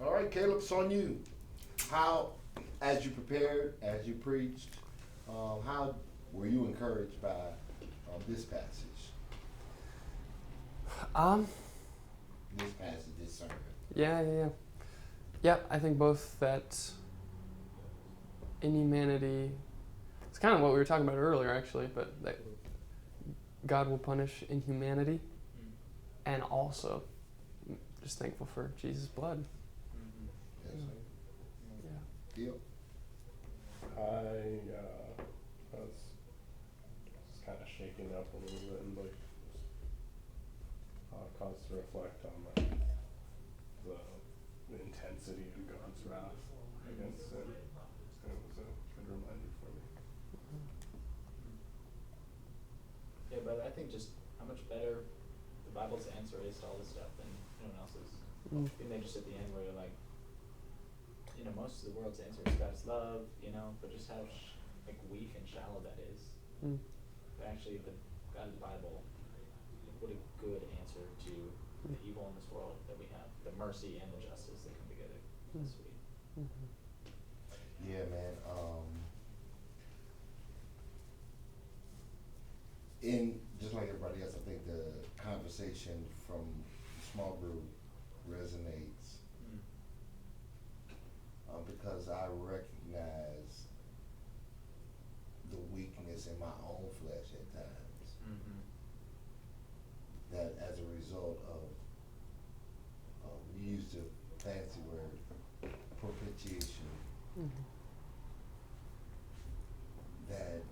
All right, Caleb, it's on you. How, as you prepared, as you preached, how were you encouraged by this passage? Um, This passage, this sermon. yeah. Yeah, I think both that inhumanity, it's kind of what we were talking about earlier actually, but that God will punish inhumanity, and also just thankful for Jesus' blood. Yes, sir. Yeah. Yep. I was just kind of shaken up a little bit and like caused to reflect on like the intensity of God's wrath against sin. And it was a good reminder for me. Yeah, but I think just how much better the Bible's answer is to all this stuff than anyone else's. And then just at the end where you're like, most of the world's answer is God's love, but just how like weak and shallow that is. But actually, the God of the Bible, what a good answer to the evil in this world that we have, the mercy and the justice that come together. That's sweet. Yeah, man. In just like everybody else, I think the conversation from the small group resonates because I recognize the weakness in my own flesh at times. That as a result of, we used a fancy word, propitiation, that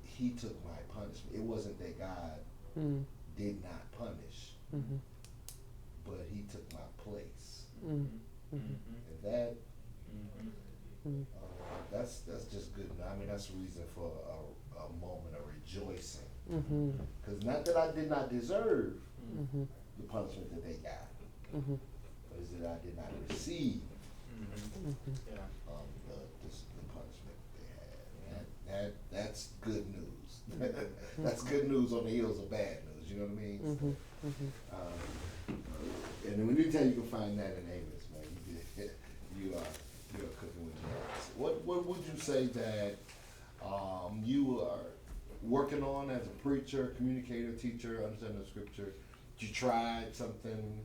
he took my punishment. It wasn't that God did not punish, but he took my place. And that, that's just good. I mean, that's a reason for a moment of rejoicing. Because not that I did not deserve the punishment that they got, but it's that I did not receive the punishment they had. That's good news. That's good news on the heels of bad news. You know what I mean? And then when you tell you can find that in Amos, man, you are cooking with gas. What would you say that you are working on as a preacher, communicator, teacher, understanding the scripture? You tried something,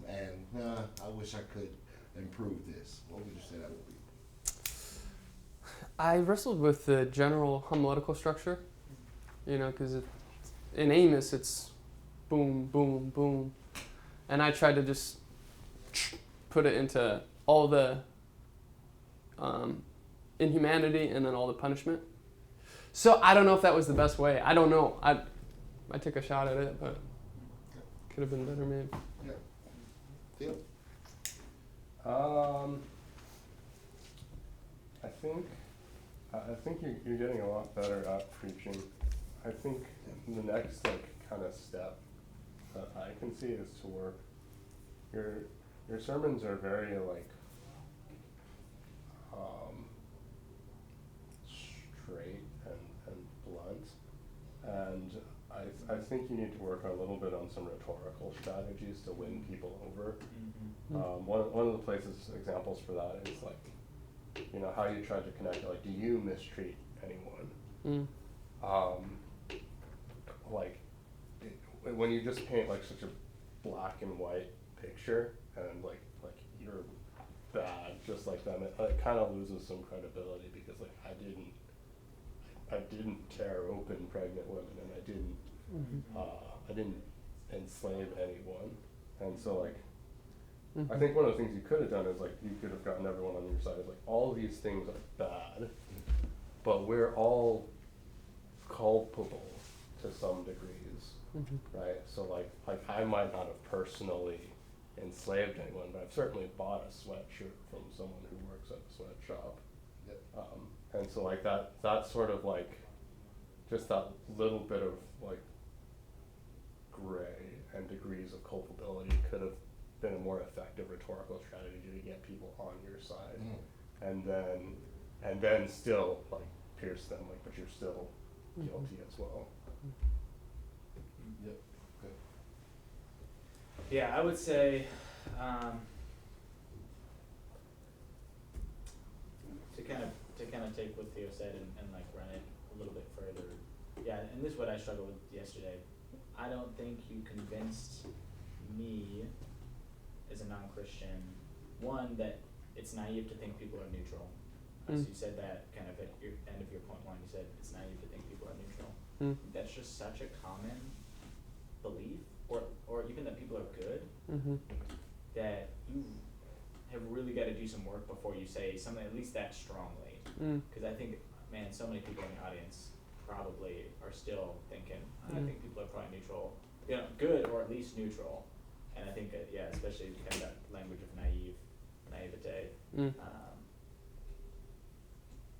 and I wish I could improve this. What would you say that would be? I wrestled with the general homiletical structure, because in Amos it's boom, boom, boom, and I tried to just put it into all the inhumanity and then all the punishment. So I don't know if that was the best way. I don't know. I took a shot at it, but could have been better made. Yeah. Phil? I think you're getting a lot better at preaching. I think the next kind of step that I can see is to work. Your sermons are very straight and blunt, and I think you need to work a little bit on some rhetorical strategies to win people over. One of the examples for that is how you try to connect. Do you mistreat anyone? When you just paint such a black and white picture and you're bad just like them, it kind of loses some credibility because I didn't tear open pregnant women and I didn't enslave anyone, and so I think one of the things you could have done is you could have gotten everyone on your side of all these things are bad, but we're all culpable to some degrees, right? So I might not have personally enslaved anyone, but I've certainly bought a sweatshirt from someone who works at a sweatshop. And so that sort of just that little bit of gray and degrees of culpability could have been a more effective rhetorical strategy to get people on your side, and then still pierce them, but you're still guilty as well. Yep. Yeah, I would say to kind of take what Theo said and like run it a little bit further. Yeah, and this is what I struggled with yesterday. I don't think you convinced me as a non-Christian, one, that it's naive to think people are neutral. So you said that kind of at your end of your point one, you said it's naive to think people are neutral. That's just such a common belief, or even that people are good, that you have really got to do some work before you say something at least that strongly. Because I think, man, so many people in the audience probably are still thinking, I think people are probably neutral, good or at least neutral. And I think that, yeah, especially kind of that language of naivete.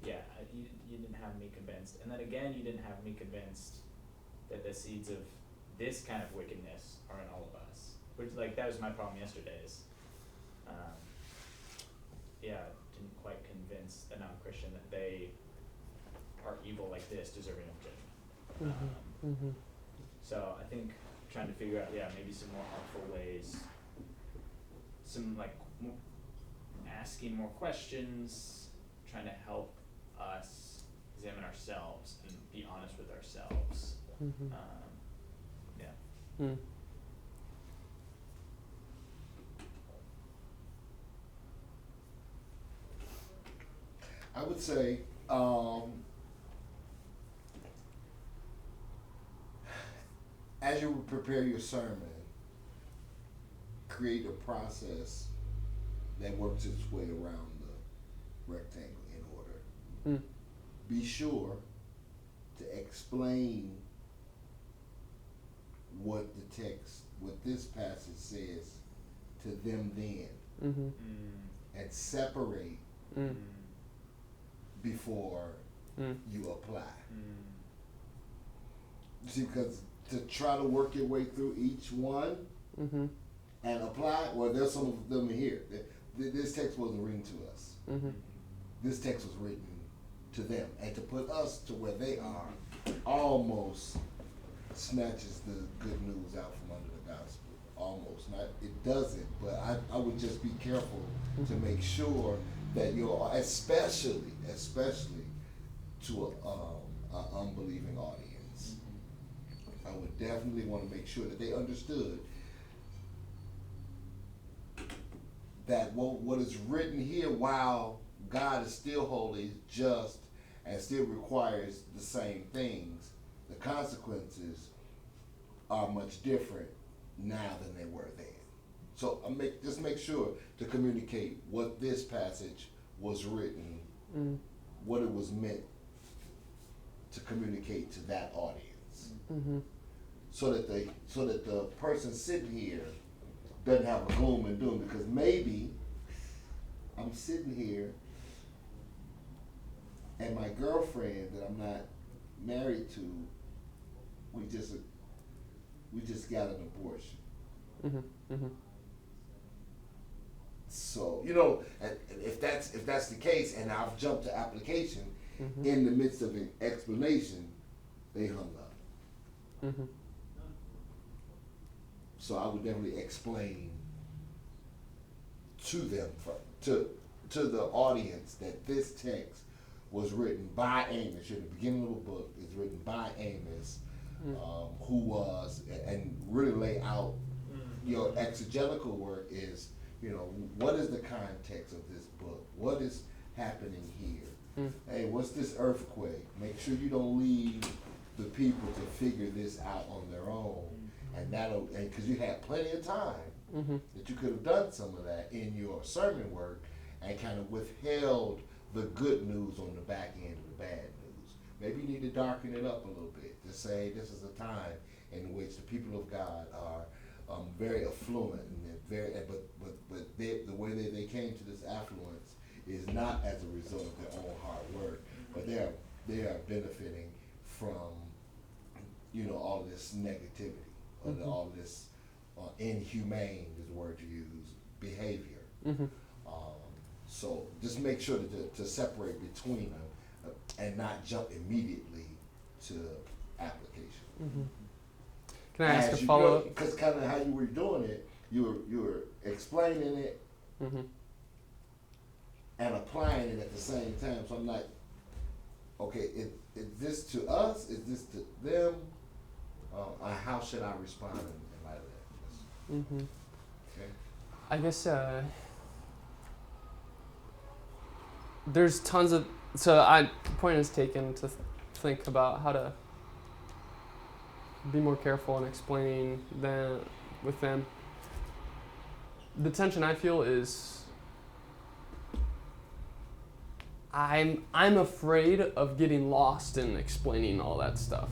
Yeah, you didn't have me convinced. And then again, you didn't have me convinced that the seeds of this kind of wickedness are in all of us. Which, like, that was my problem yesterday is, didn't quite convince a non-Christian that they are evil like this, deserving of judgment. So I think trying to figure out, maybe some more artful ways, some, like, asking more questions, trying to help us examine ourselves and be honest with ourselves. I would say, as you prepare your sermon, create a process that works its way around the rectangle in order. Be sure to explain what the text, what this passage says to them then, and separate before you apply. See, because to try to work your way through each one and apply, well, there's some of them here. This text wasn't written to us. This text was written to them, and to put us to where they are almost snatches the good news out from under the gospel. Almost. Not, it doesn't, but I would just be careful to make sure that you're, especially to an unbelieving audience. I would definitely want to make sure that they understood that what is written here, while God is still holy, just, and still requires the same things, the consequences are much different now than they were then. So just make sure to communicate what this passage was written, what it was meant to communicate to that audience, so that the person sitting here doesn't have a gloom and doom, because maybe I'm sitting here and my girlfriend that I'm not married to, we just got an abortion. So, and if that's the case, and I've jumped to application in the midst of an explanation, they hung up. So I would definitely explain to them, to the audience, that this text was written by Amos. In the beginning of the book, it's written by Amos, who was, and really lay out your exegetical work is, what is the context of this book? What is happening here? Hey, what's this earthquake? Make sure you don't leave the people to figure this out on their own. And because you had plenty of time that you could have done some of that in your sermon work and kind of withheld the good news on the back end of the bad news. Maybe you need to darken it up a little bit to say this is a time in which the people of God are very affluent, and but the way that they came to this affluence is not as a result of their own hard work, but they are benefiting from all of this negativity, or all of this inhumane is the word you use, behavior. So just make sure to separate between them and not jump immediately to application. Can I ask a follow-up? Because kind of how you were doing it, you were explaining it, and applying it at the same time. So I'm like, okay, is this to us? Is this to them? How should I respond in light of that? Mm-hmm. Okay. I guess there's tons of. So point is taken to think about how to be more careful in explaining them with them. The tension I feel is I'm afraid of getting lost in explaining all that stuff.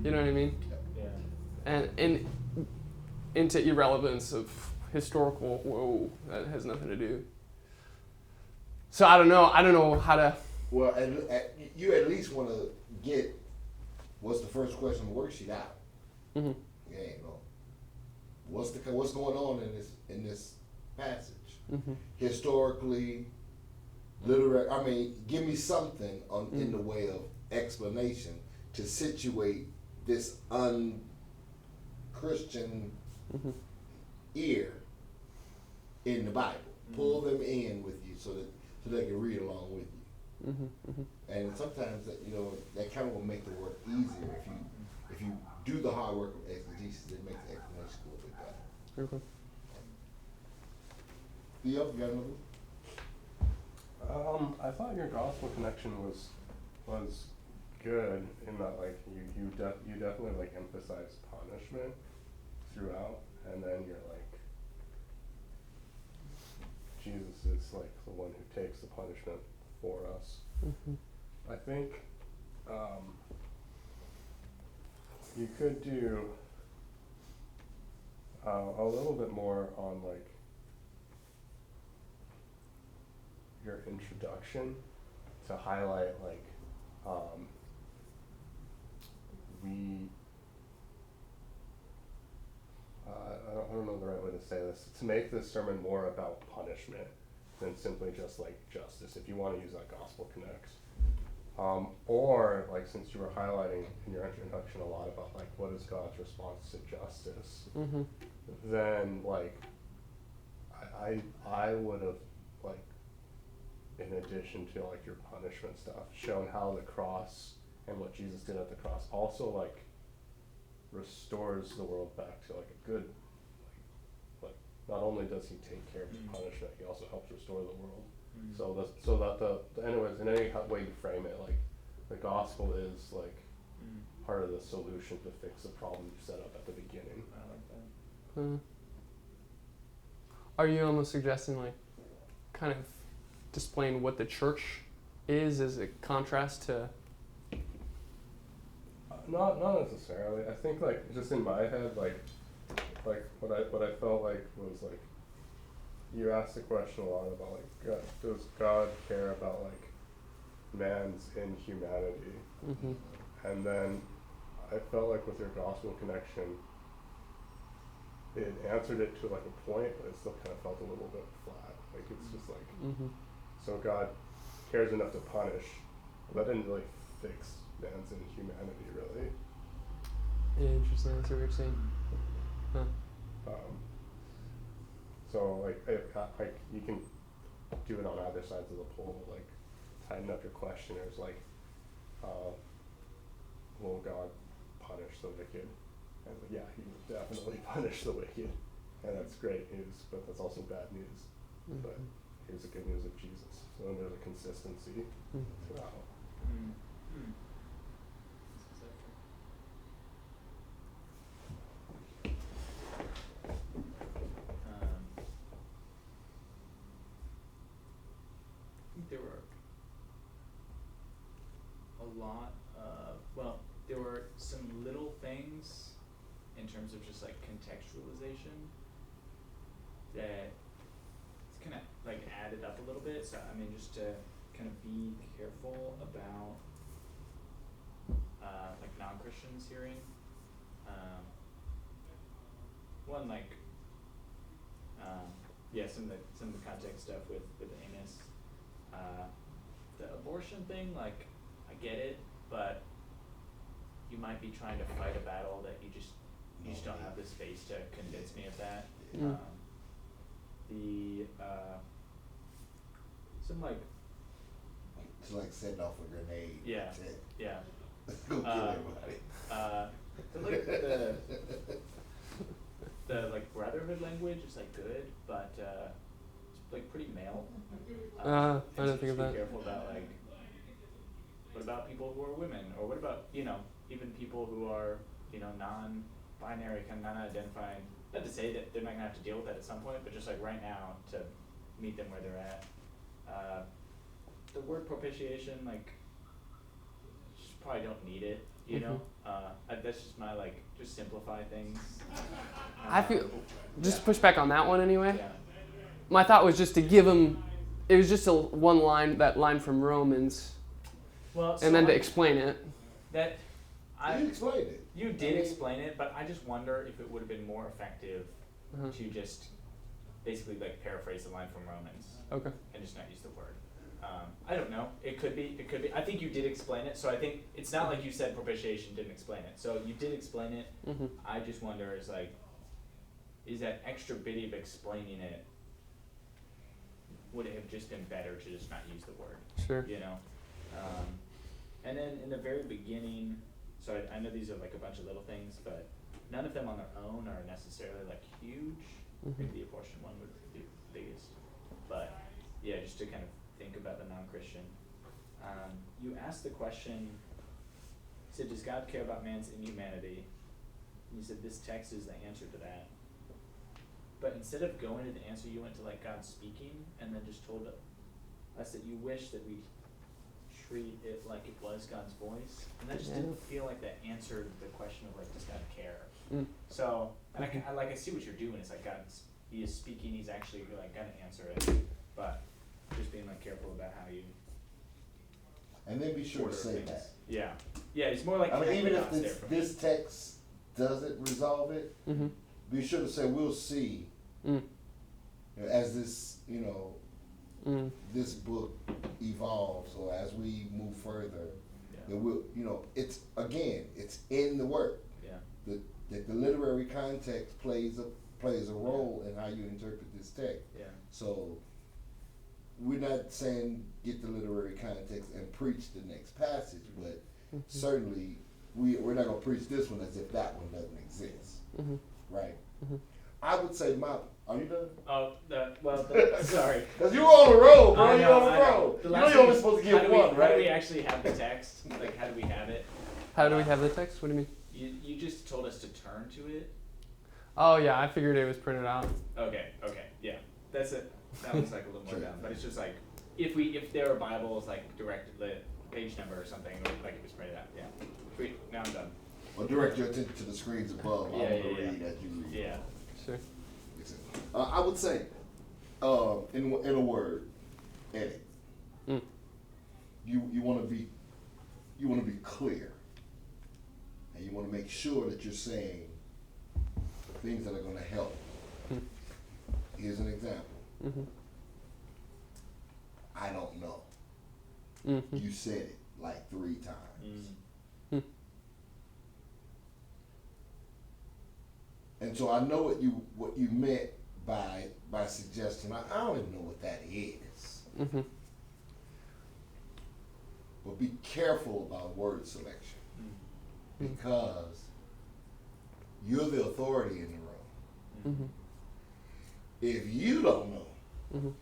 You know what I mean? Yeah. And into irrelevance of historical. Whoa, that has nothing to do. So I don't know how to. Well, you at least want to get what's the first question on the worksheet out. Mm-hmm. Yeah, no. What's going on in this passage? Mm-hmm. Historically, literary. I mean, give me something in the way of explanation to situate this un-Christian ear in the Bible. Pull them in with you so they can read along with you. And sometimes that kind of will make the work easier if you do the hard work of exegesis. It makes the explanation a little bit better. Okay. Theo, you got another? I thought your gospel connection was good in that like you definitely like emphasize punishment throughout, and then you're like Jesus is like the one who takes the punishment for us. I think you could do a little bit more on like your introduction to highlight like I don't know the right way to say this, to make this sermon more about punishment than simply just like justice, if you want to use that gospel connect. Or like since you were highlighting in your introduction a lot about like what is God's response to justice, then like I would have like, in addition to like your punishment stuff, shown how the cross and what Jesus did at the cross also like restores the world back to like a good, like not only does he take care of his punishment, he also helps restore the world. So that anyways, in any way you frame it, like the gospel is like part of the solution to fix the problem you set up at the beginning. I like that. Are you almost suggesting like kind of displaying what the church is as a contrast to? Not necessarily. I think like just in my head, like what I felt like was like you asked the question a lot about like does God care about like man's inhumanity? And then I felt like with your gospel connection, it answered it to like a point, but it still kind of felt a little bit flat. Like it's just like so God cares enough to punish, but that didn't really fix man's inhumanity, really. Yeah, interesting. That's what you're saying. Huh. So like you can do it on either sides of the pole, like tighten up your questioners, like will God punish the wicked? And like, yeah, he will definitely punish the wicked, and that's great news, but that's also bad news. But here's the good news of Jesus. So then there's a consistency throughout. There were a lot of, there were some little things in terms of just like contextualization that it's kind of like added up a little bit. So I mean, just to kind of be careful about like non-Christians hearing. One like some of the context stuff with Amos. The abortion thing, like, I get it, but you might be trying to fight a battle that you just don't have the space to convince me of that. some like It's like setting off a grenade. Yeah. yeah. Go kill everybody. So like the like brotherhood language is like good, but it's like pretty male. I and didn't think of just that. Be careful about like what about people who are women, or what about even people who are non-binary, kind of non-identifying. Not to say that they're not gonna have to deal with that at some point, but just like right now to meet them where they're at. The word propitiation, like, just probably don't need it, you know? That's just my, like, just simplify things. I feel, just to push back on that one anyway. Yeah. My thought was just to give him, it was just one line, that line from Romans, Well, so and then to explain it. You explained it. You did explain it, but I just wonder if it would have been more effective to just basically, like, paraphrase the line from Romans. Okay. And just not use the word. I don't know. It could be. I think you did explain it, so I think it's not like you said propitiation didn't explain it. So you did explain it. I just wonder is that extra bit of explaining it, would it have just been better to just not use the word? Sure. And then in the very beginning, so I know these are like a bunch of little things, but none of them on their own are necessarily like huge. Maybe the abortion one would be the biggest. But yeah, just to kind of think about the non-Christian. You asked the question, you said, does God care about man's inhumanity? And you said this text is the answer to that. But instead of going to the answer, you went to like God speaking and then just told us that you wish that we treat it like it was God's voice. And that just didn't feel like that answered the question of like, does God care? So, and I see what you're doing. It's like He is speaking, He's actually like gonna answer it. But just being like careful about how you And then be sure order to say things. that. Yeah, it's more like I mean, even if connecting dots there for me. this text doesn't resolve it, be sure to say we'll see as this, this book evolves, or as we move further, that we'll, it's in the work. Yeah. That the literary context plays a role in how you interpret this text. Yeah. So we're not saying get the literary context and preach the next passage, but certainly we're not gonna preach this one as if that one doesn't exist, right? I would say are you done? Oh, sorry. Cause you were on the road, bro. I You're know, on the I know. road. The You're last only thing- supposed to how give do we- one, How right? do we actually have the text? Like, how do we have it? How do we have the text? What do you mean? You just told us to turn to it. Oh yeah, I figured it was printed out. Okay, yeah, that's it. That was like a little more down, but it's just like if there are Bibles like directed the page number or something, or like it was printed out. Yeah. Sweet. Now I'm done. Or direct your attention to the screens above. I'm Yeah, gonna yeah, read as you read. Yeah. Sure. I would say, in a word, edit. You want to be clear, and you want to make sure that you're saying things that are going to help. Here's an example. I don't know. You said it like 3 times. And so I know what you meant by suggesting. I don't even know what that is. But be careful about word selection, because you're the authority in the room. If you don't know,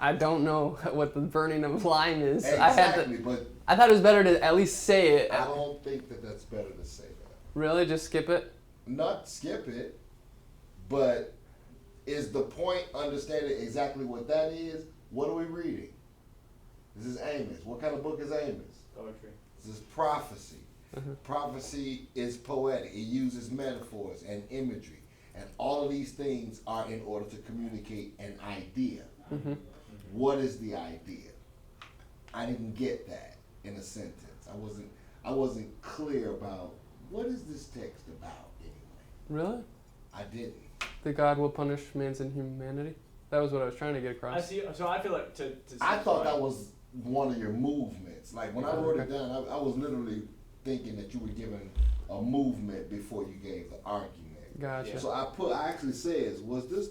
I don't know what the burning of lime is. exactly, but I thought it was better to at least say it. I don't think that's better to say that. Really? Just skip it? Not skip it, but is the point understanding exactly what that is? What are we reading? This is Amos. What kind of book is Amos? Poetry. This is prophecy. Prophecy is poetic. It uses metaphors and imagery. And all of these things are in order to communicate an idea. What is the idea? I didn't get that in a sentence. I wasn't clear about what is this text about anyway. Really? I didn't. That God will punish man's inhumanity? That was what I was trying to get across. I see. So I feel like I thought that was one of your movements. Like when I wrote it down, I was literally thinking that you were giving a movement before you gave the argument. Gotcha. So I actually says, was this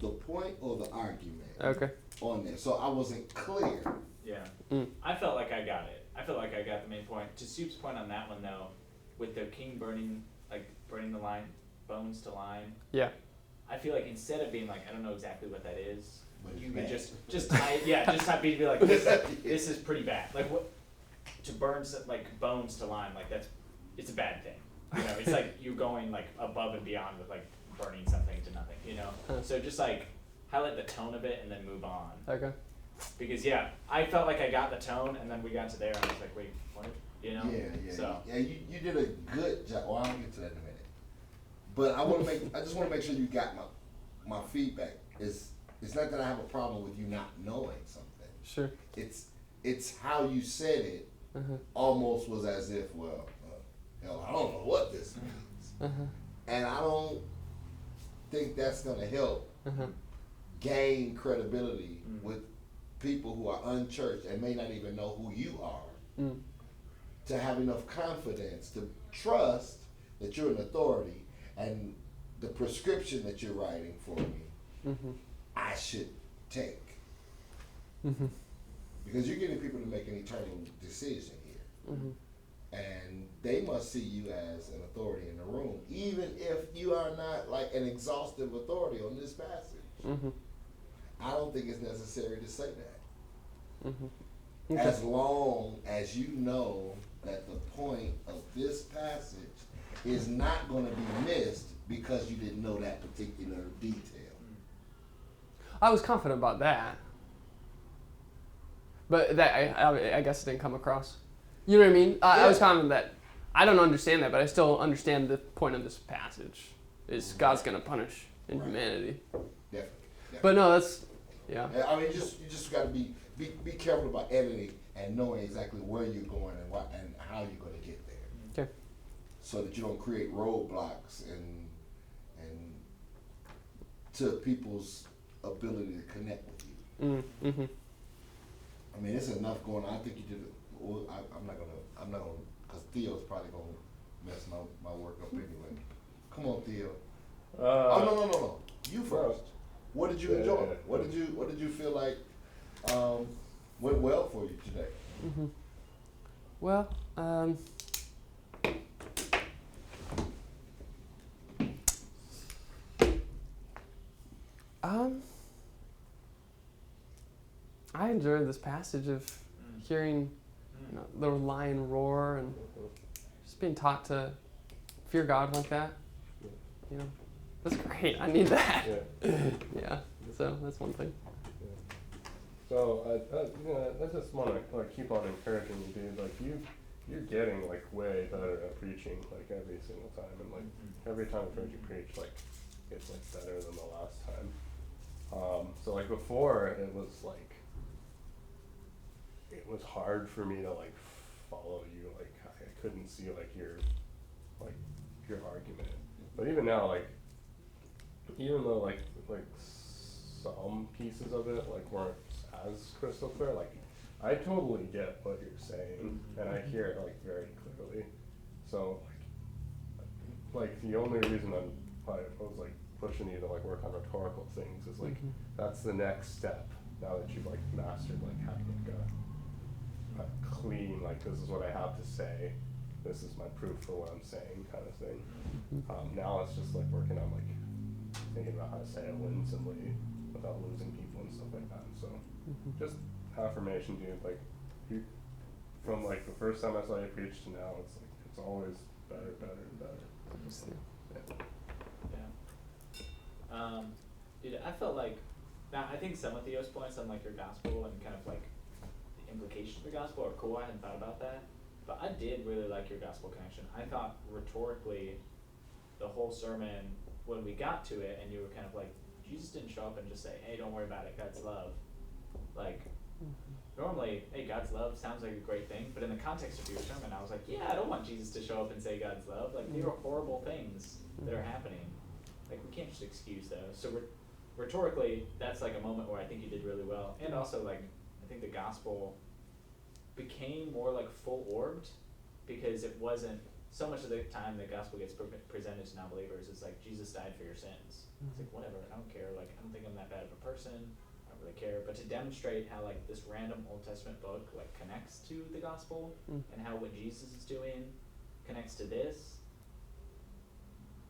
the point or the argument Okay. on there. So I wasn't clear. Yeah. Mm. I felt like I got it. I felt like I got the main point. To Soup's point on that one though, with the king burning the line, bones to line, Yeah. I feel like instead of being like, I don't know exactly what that is, But it's you could bad. just tie it, yeah, just have me be like, this is pretty bad. Like what, to burn like bones to lime, like it's a bad thing. You know, it's like you're going like above and beyond with like burning something to nothing, you know? Huh. So just like highlight the tone of it and then move on. Okay. Because yeah, I felt like I got the tone and then we got to there and I was like, wait, what? You know? Yeah. So Yeah, you did a good job. Well, I'll get to that in a minute. But I just want to make sure you got my feedback. It's not that I have a problem with you not knowing something. Sure. It's how you said it. Uh-huh. Almost was as if, well, hell, I don't know what this means, Uh-huh. and I don't think that's gonna help Uh-huh. gain credibility Mm. with people who are unchurched and may not even know who you are. Mm. To have enough confidence to trust that you're an authority and the prescription that you're writing for me, Mm-hmm. I should take. Mm-hmm. Because you're getting people to make an eternal decision here. Mm-hmm. And they must see you as an authority in the room, even if you are not like an exhaustive authority on this passage. Mm-hmm. I don't think it's necessary to say that. Mm-hmm. As long as you know that the point of this passage is not going to be missed because you didn't know that particular detail. I was confident about that, but that I guess it didn't come across. You know what I mean? I was confident that I don't understand that, but I still understand the point of this passage is God's gonna punish humanity. Definitely. But no, that's yeah. I mean, you just got to be careful about editing and knowing exactly where you're going and what and how you're going to get there. Okay. So that you don't create roadblocks and to people's ability to connect with you. Mm-hmm. I mean, it's enough going on. I think you did it. Well, I'm not gonna, because Theo's probably gonna mess my work up anyway. Come on, Theo. No. You first. What did you enjoy? What did you feel like went well for you today? Mm-hmm. Well, I enjoyed this passage of hearing the lion roar and just being taught to fear God like that. You know, that's great. I need that. Yeah. So that's one thing. So I just want to like keep on encouraging you, dude. Like you're getting like way better at preaching like every single time, and like every time I've heard you preach, like it's like better than the last time. So like before, it was hard for me to like follow you. Like I couldn't see like your argument. But even now, like even though like some pieces of it like weren't as crystal clear, like I totally get what you're saying and I hear it like very clearly. So like the only reason I was like pushing you to like work on rhetorical things is like that's the next step now that you've like mastered like having like a clean like this is what I have to say, this is my proof for what I'm saying kind of thing. Now it's just like working on like thinking about how to say it winsomely without losing people and stuff like that. So just affirmation, dude. Like you, from like the first time I saw you preach to now, it's like it's always better and better. Dude, I felt like now I think some of Theo's points on like your gospel and kind of like the implications of the gospel are cool. I hadn't thought about that, but I did really like your gospel connection. I thought rhetorically, the whole sermon when we got to it, and you were kind of like, Jesus didn't show up and just say, "Hey, don't worry about it, God's love." Like normally, hey, God's love sounds like a great thing, but in the context of your sermon, I was like, yeah, I don't want Jesus to show up and say God's love. Like there are horrible things that are happening. Like we can't just excuse those. So rhetorically, that's like a moment where I think you did really well. And also like, I think the gospel became more like full orbed because it wasn't so much of the time the gospel gets presented to non-believers is like Jesus died for your sins. It's like whatever, I don't care. Like I don't think I'm that bad of a person. I don't really care. But to demonstrate how like this random Old Testament book like connects to the gospel and how what Jesus is doing connects to this.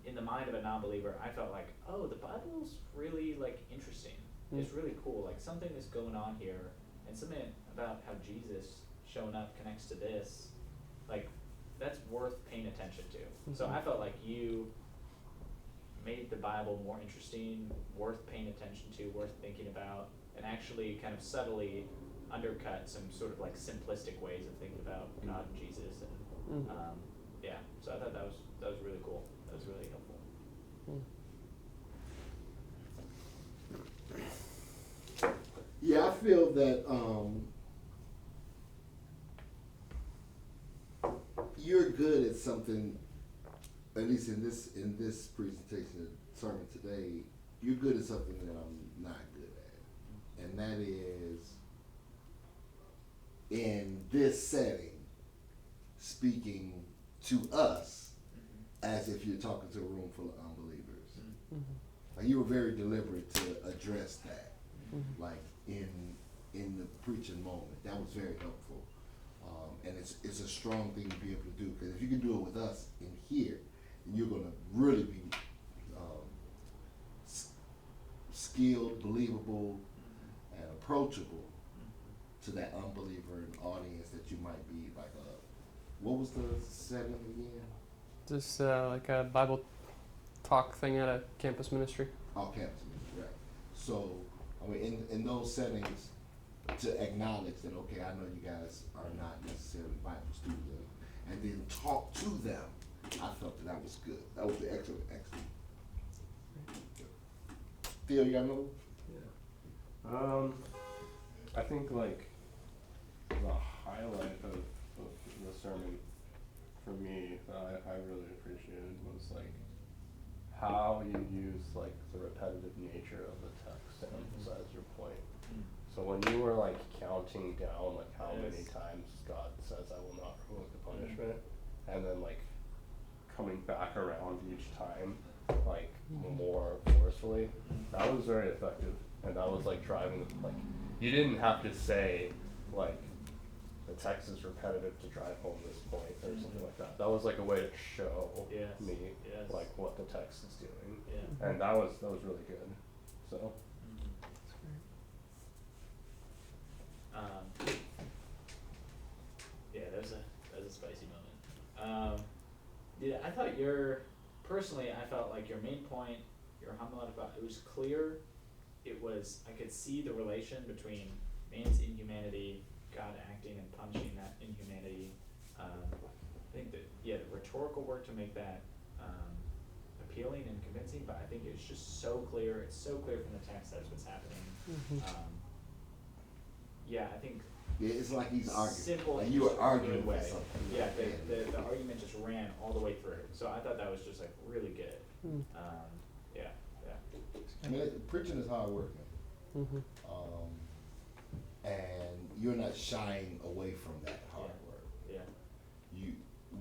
In the mind of a non-believer, I felt like, oh, the Bible's really like interesting. It's really cool. Like something is going on here, and something about how Jesus showing up connects to this. Like that's worth paying attention to. So I felt like you made the Bible more interesting, worth paying attention to, worth thinking about, and actually kind of subtly undercut some sort of like simplistic ways of thinking about God and Jesus. And yeah, so I thought that was really cool. That was really helpful. Yeah, I feel that you're good at something. At least in this presentation, sermon today, you're good at something that I'm not good at, and that is in this setting, speaking to us as if you're talking to a room full of unbelievers. Like you were very deliberate to address that, like in the preaching moment. That was very helpful, and it's a strong thing to be able to do, because if you can do it with us in here, then you're gonna really be skilled, believable, and approachable to that unbeliever and audience that you might be like. What was the setting again? Just like a Bible talk thing at a campus ministry. Oh, campus ministry, right. So, I mean, in those settings, to acknowledge that, okay, I know you guys are not necessarily Bible students, and then talk to them, I felt that was good. That was excellent. Phil, you got another? Yeah. I think like the highlight of the sermon for me that I really appreciated was like how you use like the repetitive nature of the text to emphasize your point. So when you were like counting down like how many times God says I will not revoke the punishment, and then like coming back around each time like more forcefully, that was very effective, and that was like driving like you didn't have to say like the text is repetitive to drive home this point or something like that. That was like a way to show me like what the text is doing, and that was really good. So yeah, that was a spicy moment. Yeah, I thought personally, I felt like your main point, your homiletical, it was clear. I could see the relation between man's inhumanity, God acting and punishing that inhumanity. I think that, the rhetorical work to make that appealing and convincing, but I think it's just so clear. It's so clear from the text that's what's happening. I think it's like he's arguing. Simple, like you were arguing way. with something. Yeah, the argument just ran all the way through. So I thought that was just like really good. I mean, preaching is hard work, man. And you're not shying away from that hard work. Yeah.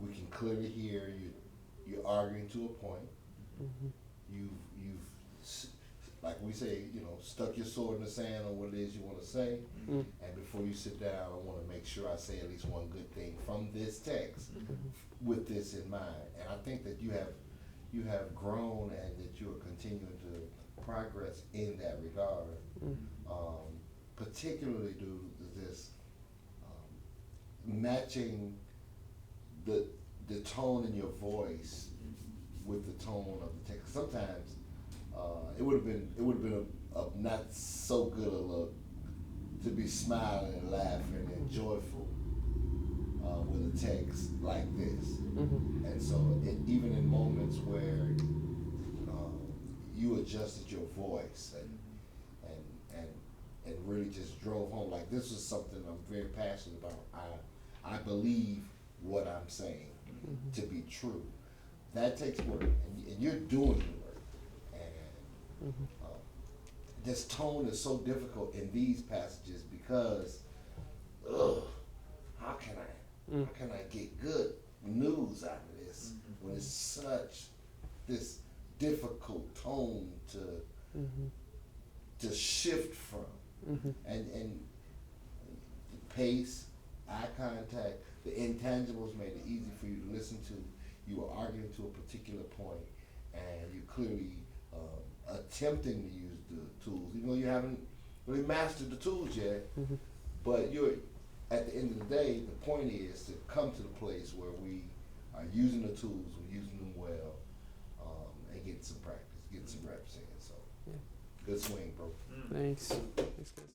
We can clearly hear you're arguing to a point. You've like we say, stuck your sword in the sand on what it is you want to say. And before you sit down, I want to make sure I say at least one good thing from this text with this in mind. And I think that you have grown and that you are continuing to progress in that regard, particularly due to this matching the tone in your voice with the tone of the text. Sometimes it would have been a not so good a look to be smiling and laughing and joyful with a text like this. And so even in moments where you adjusted your voice and really just drove home, like this was something I'm very passionate about. I believe what I'm saying to be true. That takes work, and you're doing the work. And this tone is so difficult in these passages because, how can I get good news out of this? just such this difficult tone to shift from, and the pace, eye contact, the intangibles made it easy for you to listen to. You were arguing to a particular point, and you're clearly attempting to use the tools, even though you haven't really mastered the tools yet. But you're, at the end of the day, the point is to come to the place where we are using the tools, we're using them well, and getting some practice, getting some reps in. So, Yeah. good swing, bro. Thanks. Thanks, guys.